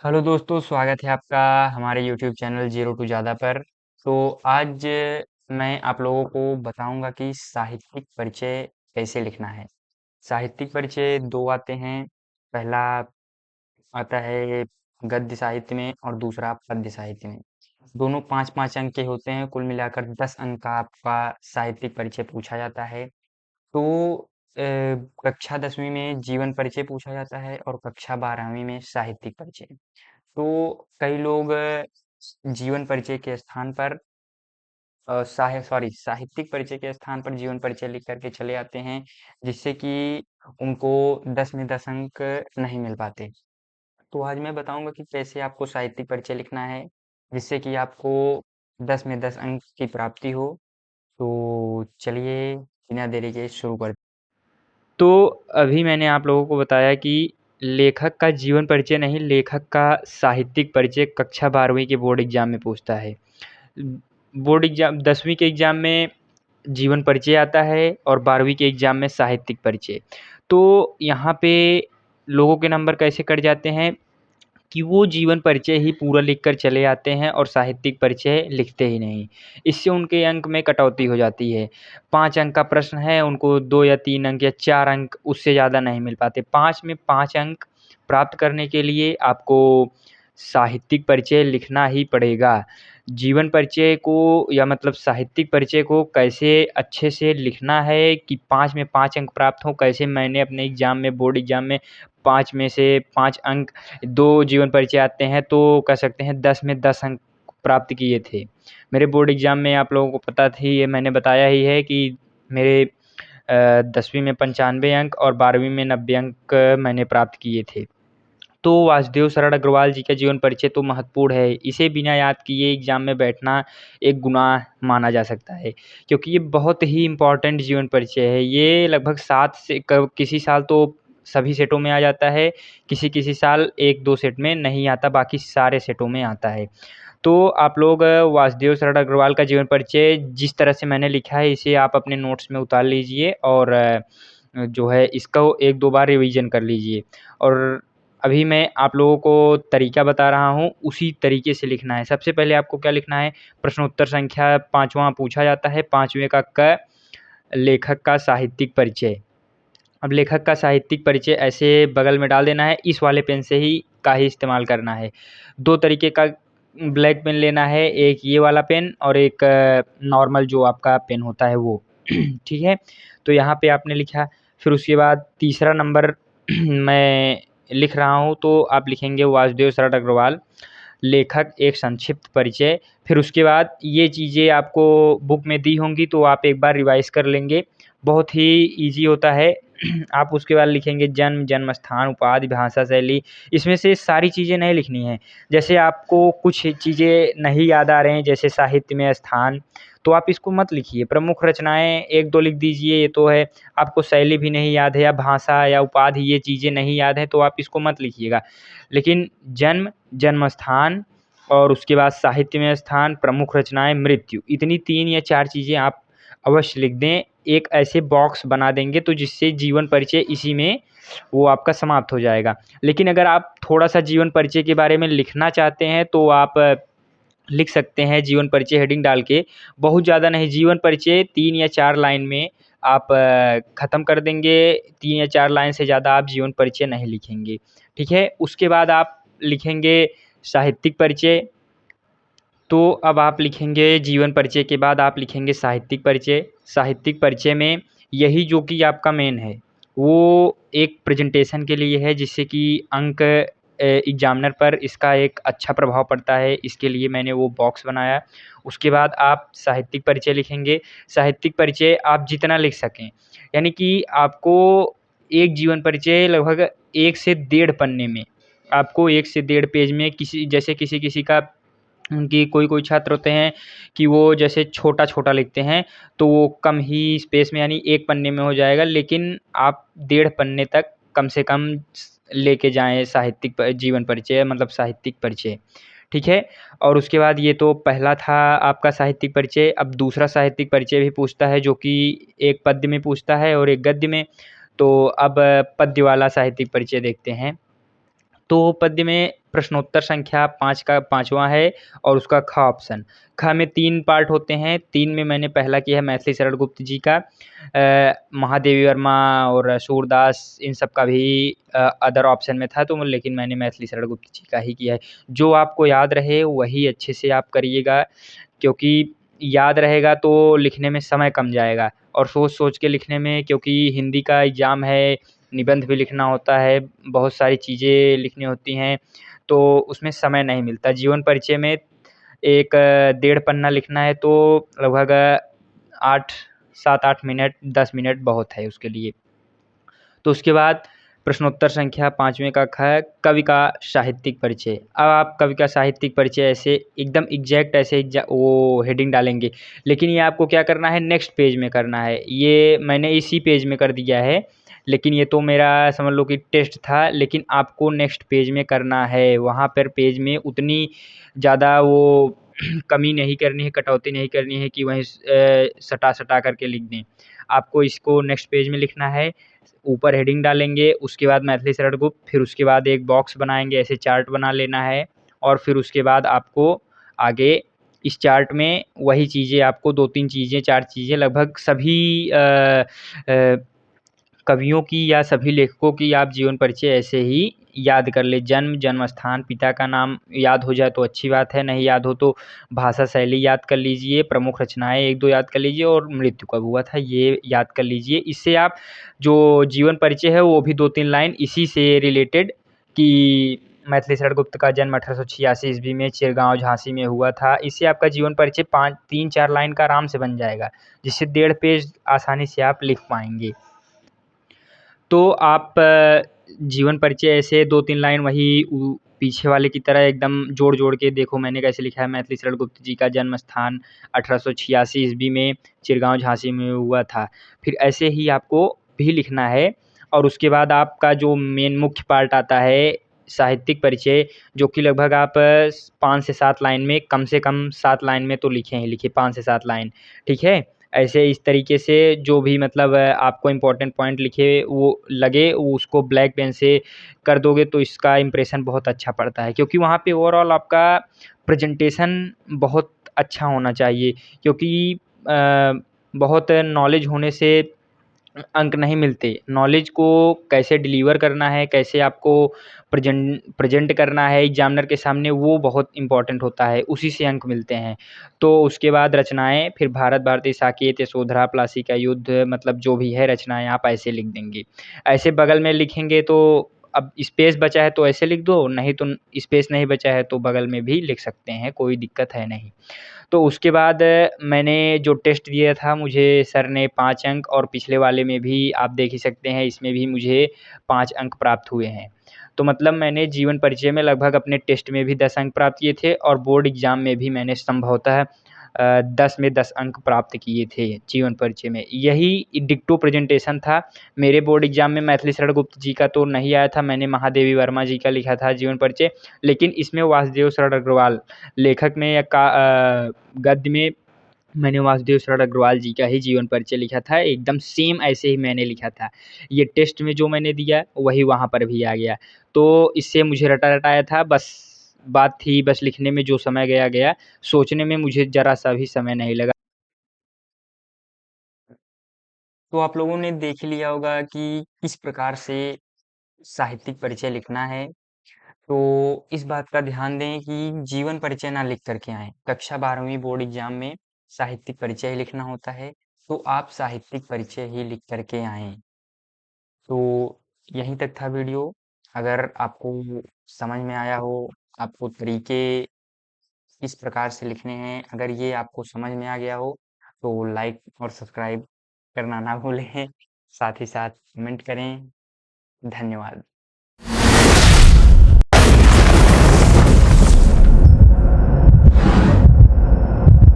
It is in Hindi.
हेलो दोस्तों, स्वागत है आपका हमारे यूट्यूब चैनल ज़ीरो टू ज़्यादा पर। तो आज मैं आप लोगों को बताऊंगा कि साहित्यिक परिचय कैसे लिखना है। साहित्यिक परिचय दो आते हैं। पहला आता है गद्य साहित्य में और दूसरा पद्य साहित्य में। दोनों 5-5 अंक के होते हैं। कुल मिलाकर 10 अंक का आपका साहित्यिक परिचय पूछा जाता है। तो अ, कक्षा 10वीं में जीवन परिचय पूछा जाता है और कक्षा 12वीं में साहित्यिक परिचय। तो कई लोग जीवन परिचय के स्थान पर साहित्यिक परिचय के स्थान पर जीवन परिचय लिख करके चले आते हैं, जिससे कि उनको 10 में 10 अंक नहीं मिल पाते। तो आज मैं बताऊंगा कि कैसे आपको साहित्यिक परिचय लिखना है, जिससे कि आपको 10 में 10 अंक की प्राप्ति हो। तो चलिए बिना देरी के शुरू करते। तो अभी मैंने आप लोगों को बताया कि लेखक का जीवन परिचय नहीं, लेखक का साहित्यिक परिचय कक्षा 12वीं के बोर्ड एग्जाम में पूछता है। बोर्ड एग्जाम 10वीं के एग्जाम में जीवन परिचय आता है और 12वीं के एग्जाम में साहित्यिक परिचय। तो यहाँ पे लोगों के नंबर कैसे कट जाते हैं कि वो जीवन परिचय ही पूरा लिख कर चले आते हैं और साहित्यिक परिचय लिखते ही नहीं। इससे उनके अंक में कटौती हो जाती है। 5 अंक का प्रश्न है, उनको 2 या 3 अंक या 4 अंक, उससे ज़्यादा नहीं मिल पाते। 5 में 5 अंक प्राप्त करने के लिए आपको साहित्यिक परिचय लिखना ही पड़ेगा। जीवन परिचय को या मतलब साहित्यिक परिचय को कैसे अच्छे से लिखना है कि 5 में 5 अंक प्राप्त हों, कैसे मैंने अपने एग्ज़ाम में बोर्ड एग्ज़ाम में 5 में से 5 अंक, 2 जीवन परिचय आते हैं तो कह सकते हैं 10 में 10 अंक प्राप्त किए थे। मेरे बोर्ड एग्ज़ाम में आप लोगों को पता थी, ये मैंने बताया ही है कि मेरे 10वीं में 95 अंक और 12वीं में 90 अंक मैंने प्राप्त किए थे। तो वासुदेव शरण अग्रवाल जी का जीवन परिचय तो महत्वपूर्ण है। इसे बिना याद किए एग्ज़ाम में बैठना एक गुनाह माना जा सकता है, क्योंकि ये बहुत ही इम्पोर्टेंट जीवन परिचय है। ये लगभग 7 से क किसी साल तो सभी सेटों में आ जाता है, किसी-किसी साल 1-2 सेट में नहीं आता, बाकी सारे सेटों में आता है। तो आप लोग वासुदेव शरण अग्रवाल का जीवन परिचय जिस तरह से मैंने लिखा है, इसे आप अपने नोट्स में उतार लीजिए और जो है इसको 1-2 बार रिवीजन कर लीजिए। और अभी मैं आप लोगों को तरीका बता रहा हूँ, उसी तरीके से लिखना है। सबसे पहले आपको क्या लिखना है, प्रश्नोत्तर संख्या 5वां पूछा जाता है, 5वें का क, लेखक का साहित्यिक परिचय। अब लेखक का साहित्यिक परिचय ऐसे बगल में डाल देना है, इस वाले पेन से ही का ही इस्तेमाल करना है। 2 तरीके का ब्लैक पेन लेना है, एक ये वाला पेन और एक नॉर्मल जो आपका पेन होता है वो। ठीक है? तो यहाँ पे आपने लिखा, फिर उसके बाद तीसरा नंबर मैं लिख रहा हूँ, तो आप लिखेंगे वासुदेव शरण अग्रवाल, लेखक एक संक्षिप्त परिचय। फिर उसके बाद ये चीज़ें आपको बुक में दी होंगी तो आप एक बार रिवाइज़ कर लेंगे, बहुत ही ईज़ी होता है। आप उसके बाद लिखेंगे जन्म, जन्म स्थान, उपाधि, भाषा शैली। इसमें से सारी चीज़ें नहीं लिखनी है। जैसे आपको कुछ चीज़ें नहीं याद आ रहे हैं, जैसे साहित्य में स्थान, तो आप इसको मत लिखिए। प्रमुख रचनाएँ 1-2 लिख दीजिए, ये तो है। आपको शैली भी नहीं याद है या भाषा या उपाधि, ये चीज़ें नहीं याद हैं तो आप इसको मत लिखिएगा। लेकिन जन्म, जन्म स्थान और उसके बाद साहित्य में स्थान, प्रमुख रचनाएँ, मृत्यु, इतनी 3 या 4 चीज़ें आप अवश्य लिख दें। एक ऐसे बॉक्स बना देंगे तो जिससे जीवन परिचय इसी में वो आपका समाप्त हो जाएगा। लेकिन अगर आप थोड़ा-सा जीवन परिचय के बारे में लिखना चाहते हैं तो आप लिख सकते हैं जीवन परिचय हेडिंग डाल के। बहुत ज़्यादा नहीं, जीवन परिचय 3 या 4 लाइन में आप ख़त्म कर देंगे। 3 या 4 लाइन से ज़्यादा आप जीवन परिचय नहीं लिखेंगे, ठीक है? उसके बाद आप लिखेंगे साहित्यिक परिचय। तो अब आप लिखेंगे जीवन परिचय के बाद आप लिखेंगे साहित्यिक परिचय। साहित्यिक परिचय में यही जो कि आपका मेन है, वो एक प्रेज़ेंटेशन के लिए है, जिससे कि अंक एग्ज़ामिनर पर इसका एक अच्छा प्रभाव पड़ता है, इसके लिए मैंने वो बॉक्स बनाया। उसके बाद आप साहित्यिक परिचय लिखेंगे। साहित्यिक परिचय आप जितना लिख सकें, यानी कि आपको एक जीवन परिचय लगभग 1 से डेढ़ पन्ने में, आपको 1 से डेढ़ पेज में, किसी जैसे किसी-किसी का, उनकी कोई-कोई छात्र होते हैं कि वो जैसे छोटा-छोटा लिखते हैं, तो वो कम ही स्पेस में यानी 1 पन्ने में हो जाएगा, लेकिन आप डेढ़ पन्ने तक कम से कम लेके जाएँ साहित्यिक जीवन परिचय मतलब साहित्यिक परिचय, ठीक है? और उसके बाद ये तो पहला था आपका साहित्यिक परिचय। अब दूसरा साहित्यिक परिचय भी पूछता है, जो कि एक पद्य में पूछता है और एक गद्य में। तो अब पद्य वाला साहित्यिक परिचय देखते हैं। तो पद्य में प्रश्नोत्तर संख्या 5 का 5वां है और उसका ख ऑप्शन। ख में 3 पार्ट होते हैं, 3 में मैंने पहला किया है मैथिली शरण गुप्त जी का, महादेवी वर्मा और सूरदास इन सब का भी अदर ऑप्शन में था, तो लेकिन मैंने मैथिली शरण गुप्त जी का ही किया है। जो आपको याद रहे वही अच्छे से आप करिएगा, क्योंकि याद रहेगा तो लिखने में समय कम जाएगा, और सोच-सोच के लिखने में, क्योंकि हिंदी का एग्ज़ाम है, निबंध भी लिखना होता है, बहुत सारी चीज़ें लिखनी होती हैं, तो उसमें समय नहीं मिलता। जीवन परिचय में एक डेढ़ पन्ना लिखना है तो लगभग 8 7-8 मिनट 10 मिनट बहुत है उसके लिए। तो उसके बाद प्रश्नोत्तर संख्या 5वें का ख है, कवि का साहित्यिक परिचय। अब आप कवि का साहित्यिक परिचय ऐसे एकदम एग्ज़ैक्ट ऐसे वो हेडिंग डालेंगे, लेकिन ये आपको क्या करना है, नेक्स्ट पेज में करना है। ये मैंने इसी पेज में कर दिया है, लेकिन ये तो मेरा समझ लो कि टेस्ट था, लेकिन आपको नेक्स्ट पेज में करना है। वहाँ पर पेज में उतनी ज़्यादा वो कमी नहीं करनी है, कटौती नहीं करनी है कि वहीं सटा-सटा करके लिख दें। आपको इसको नेक्स्ट पेज में लिखना है, ऊपर हेडिंग डालेंगे, उसके बाद मैथिली शरण गुप्त, फिर उसके बाद एक बॉक्स बनाएँगे, ऐसे चार्ट बना लेना है, और फिर उसके बाद आपको आगे इस चार्ट में वही चीज़ें आपको 2-3 चीज़ें 4 चीज़ें लगभग सभी अ, कवियों की या सभी लेखकों की आप जीवन परिचय ऐसे ही याद कर लें। जन्म, जन्म स्थान, पिता का नाम याद हो जाए तो अच्छी बात है, नहीं याद हो तो भाषा शैली याद कर लीजिए, प्रमुख रचनाएँ 1-2 याद कर लीजिए, और मृत्यु कब हुआ था ये याद कर लीजिए। इससे आप जो जीवन परिचय है वो भी 2-3 लाइन इसी से रिलेटेड, कि मैथिली शरण गुप्त का जन्म 1886 ईस्वी में चिरगाँव, झांसी में हुआ था। इससे आपका जीवन परिचय 5 3-4 लाइन का आराम से बन जाएगा, जिससे डेढ़ पेज आसानी से आप लिख पाएँगे। तो आप जीवन परिचय ऐसे 2-3 लाइन वही पीछे वाले की तरह एकदम जोड़-जोड़ के देखो मैंने कैसे लिखा है, मैथिली शरण गुप्त जी का जन्म स्थान 1886 ईस्वी में चिरगाँव, झांसी में हुआ था। फिर ऐसे ही आपको भी लिखना है, और उसके बाद आपका जो मेन मुख्य पार्ट आता है, साहित्यिक परिचय, जो कि लगभग आप 5 से 7 लाइन में, कम से कम 7 लाइन में तो लिखें ही लिखें, 5 से 7 लाइन, ठीक है? ऐसे इस तरीके से जो भी मतलब आपको इम्पोर्टेंट पॉइंट लिखे वो लगे, वो उसको ब्लैक पेन से कर दोगे तो इसका इम्प्रेशन बहुत अच्छा पड़ता है, क्योंकि वहाँ पे ओवरऑल आपका प्रेजेंटेशन बहुत अच्छा होना चाहिए, क्योंकि बहुत नॉलेज होने से अंक नहीं मिलते। नॉलेज को कैसे डिलीवर करना है, कैसे आपको प्रेज़ेंट करना है एग्ज़ामिनर के सामने, वो बहुत इम्पोर्टेंट होता है, उसी से अंक मिलते हैं। तो उसके बाद रचनाएँ, फिर भारत भारती, साकेत, यशोधरा, प्लासी का युद्ध, मतलब जो भी है रचनाएँ आप ऐसे लिख देंगे। ऐसे बगल में लिखेंगे तो अब स्पेस बचा है तो ऐसे लिख दो, नहीं तो स्पेस नहीं बचा है तो बगल में भी लिख सकते हैं, कोई दिक्कत है नहीं। तो उसके बाद मैंने जो टेस्ट दिया था, मुझे सर ने 5 अंक, और पिछले वाले में भी आप देख ही सकते हैं, इसमें भी मुझे 5 अंक प्राप्त हुए हैं। तो मतलब मैंने जीवन परिचय में लगभग अपने टेस्ट में भी 10 अंक प्राप्त किए थे, और बोर्ड एग्ज़ाम में भी मैंने संभवतः 10 में 10 अंक प्राप्त किए थे जीवन परिचय में। यही डिट्टो प्रेज़ेंटेशन था। मेरे बोर्ड एग्ज़ाम में मैथिली शरण गुप्त जी का तो नहीं आया था, मैंने महादेवी वर्मा जी का लिखा था जीवन परिचय, लेकिन इसमें वासुदेव शरण अग्रवाल लेखक में या गद्य में मैंने वासुदेव शरण अग्रवाल जी का ही जीवन परिचय लिखा था, एकदम सेम ऐसे ही मैंने लिखा था। ये टेस्ट में जो मैंने दिया, वही वहाँ पर भी आ गया। तो इससे मुझे रटा-रटा आया था, बस बात थी बस लिखने में जो समय गया, गया। सोचने में मुझे ज़रा-सा भी समय नहीं लगा। तो आप लोगों ने देख ही लिया होगा कि किस प्रकार से साहित्यिक परिचय लिखना है। तो इस बात का ध्यान दें कि जीवन परिचय ना लिख कर के आएँ। कक्षा 12वीं बोर्ड एग्ज़ाम में साहित्यिक परिचय ही लिखना होता है, तो आप साहित्यिक परिचय ही लिख कर के आएँ। तो यहीं तक था वीडियो। अगर आपको समझ में आया हो, आपको तरीके किस प्रकार से लिखने हैं, अगर ये आपको समझ में आ गया हो, तो लाइक और सब्सक्राइब करना ना भूलें। साथ ही साथ कमेंट करें। धन्यवाद।